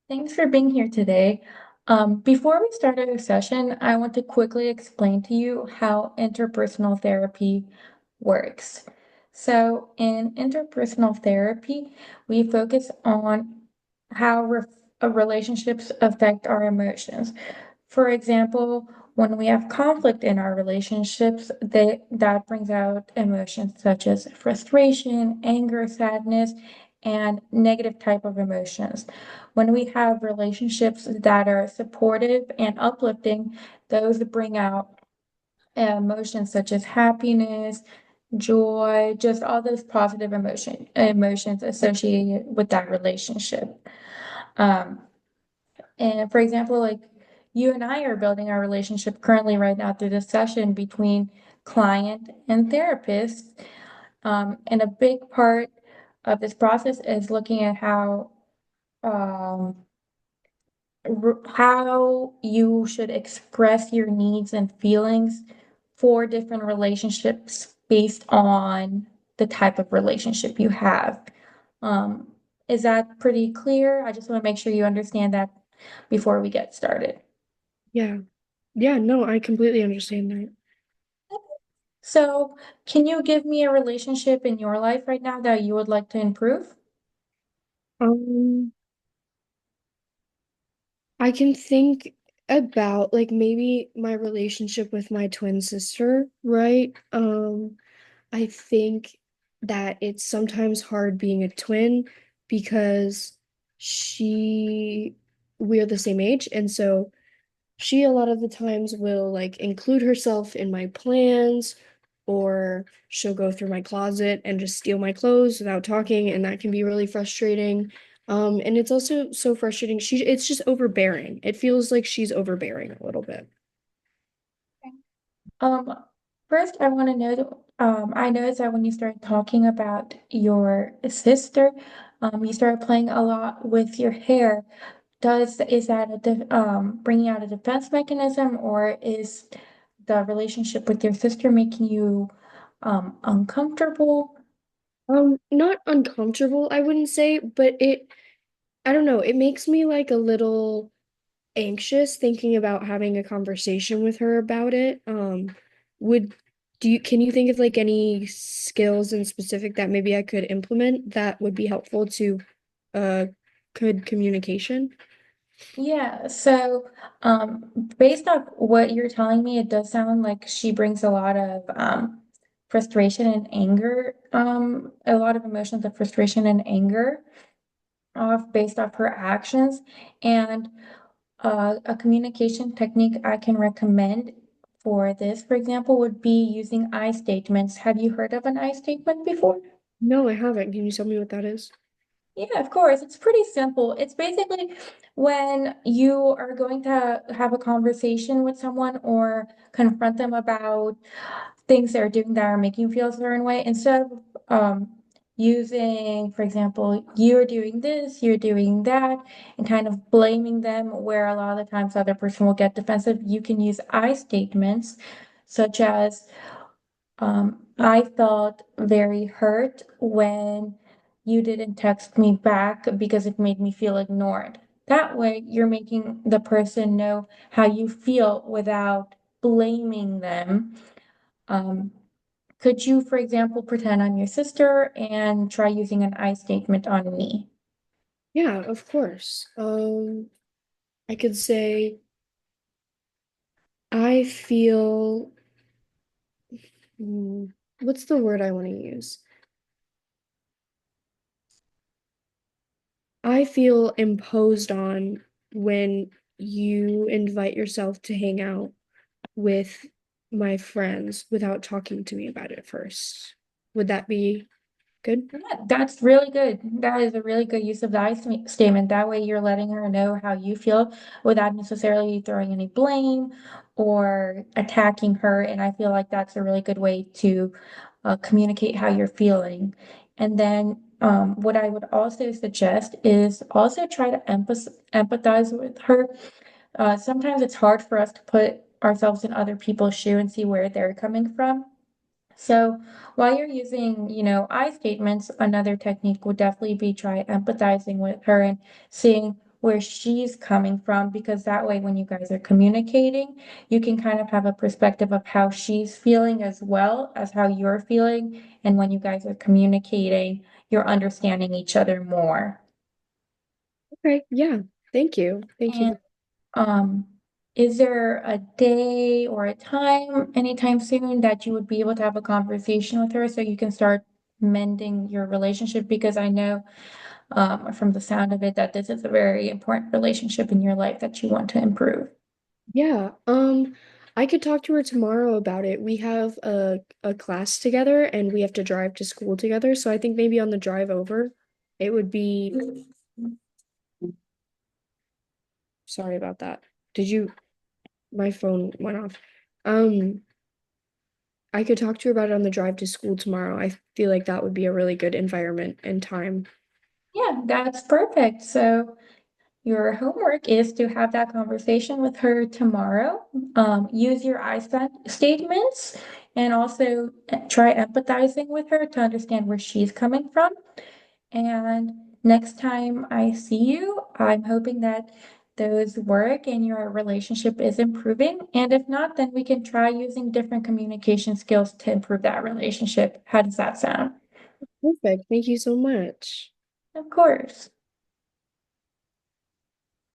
Thanks for being here today. Before we start our session, I want to quickly explain to you how interpersonal therapy works. So, in interpersonal therapy, we focus on how relationships affect our emotions. For example, when we have conflict in our relationships, that brings out emotions such as frustration, anger, sadness, and negative type of emotions. When we have relationships that are supportive and uplifting, those bring out emotions such as happiness, joy, just all those positive emotions associated with that relationship. Um, and for example, like you and I are building our relationship currently right now through this session between client and therapist. And a big part of this process is looking at um, how you should express your needs and feelings for different relationships based on the type of relationship you have. Um, is that pretty clear? I just want to make sure you understand that before we get started. Yeah. Yeah, no, I completely understand that. So, can you give me a relationship in your life right now that you would like to improve? Um, I can think about like maybe my relationship with my twin sister, right? I think that it's sometimes hard being a twin because she we're the same age, and so she a lot of the times will like include herself in my plans, or she'll go through my closet and just steal my clothes without talking, and that can be really frustrating. And it's also so frustrating. It's just overbearing. It feels like she's overbearing a little bit. Um, First, I want to know that I noticed that when you started talking about your sister, you started playing a lot with your hair. Is that bringing out a defense mechanism, or is the relationship with your sister making you uncomfortable? Not uncomfortable, I wouldn't say, but I don't know, it makes me like a little anxious thinking about having a conversation with her about it. Would can you think of like any skills in specific that maybe I could implement that would be helpful to uh good communication? Yeah, so based off what you're telling me, it does sound like she brings a lot of frustration and anger, a lot of emotions of frustration and anger off based off her actions. And a communication technique I can recommend for this, for example, would be using I statements. Have you heard of an I statement before? No, I haven't. Can you tell me what that is? Yeah, of course. It's pretty simple. It's basically when you are going to have a conversation with someone or confront them about things they're doing that are making you feel a certain way, instead of using, for example, you're doing this, you're doing that, and kind of blaming them, where a lot of the times the other person will get defensive, you can use I statements such as, I felt very hurt when you didn't text me back because it made me feel ignored. That way, you're making the person know how you feel without blaming them. Um, could you, for example, pretend I'm your sister and try using an I statement on me? Yeah, of course. I could say I feel hmm, what's the word I want to use? I feel imposed on when you invite yourself to hang out with my friends without talking to me about it first. Would that be good? Yeah, that's really good. That is a really good use of the statement. That way, you're letting her know how you feel without necessarily throwing any blame or attacking her. And I feel like that's a really good way to communicate how you're feeling. And then, what I would also suggest is also try to empathize with her. Sometimes it's hard for us to put ourselves in other people's shoe and see where they're coming from. So while you're using, I statements, another technique would definitely be try empathizing with her and seeing where she's coming from, because that way, when you guys are communicating, you can kind of have a perspective of how she's feeling as well as how you're feeling. And when you guys are communicating, you're understanding each other more. Okay, yeah. Thank you. Thank you. And um, is there a day or a time anytime soon that you would be able to have a conversation with her so you can start mending your relationship? Because I know from the sound of it that this is a very important relationship in your life that you want to improve. Yeah, I could talk to her tomorrow about it. We have a class together and we have to drive to school together, so I think maybe on the drive over, it would be sorry about that. Did you my phone went off. Um, I could talk to her about it on the drive to school tomorrow. I feel like that would be a really good environment and time. Yeah, that's perfect. So your homework is to have that conversation with her tomorrow. Use your statements and also try empathizing with her to understand where she's coming from. And next time I see you, I'm hoping that those work and your relationship is improving. And if not, then we can try using different communication skills to improve that relationship. How does that sound? Perfect. Thank you so much. Of course.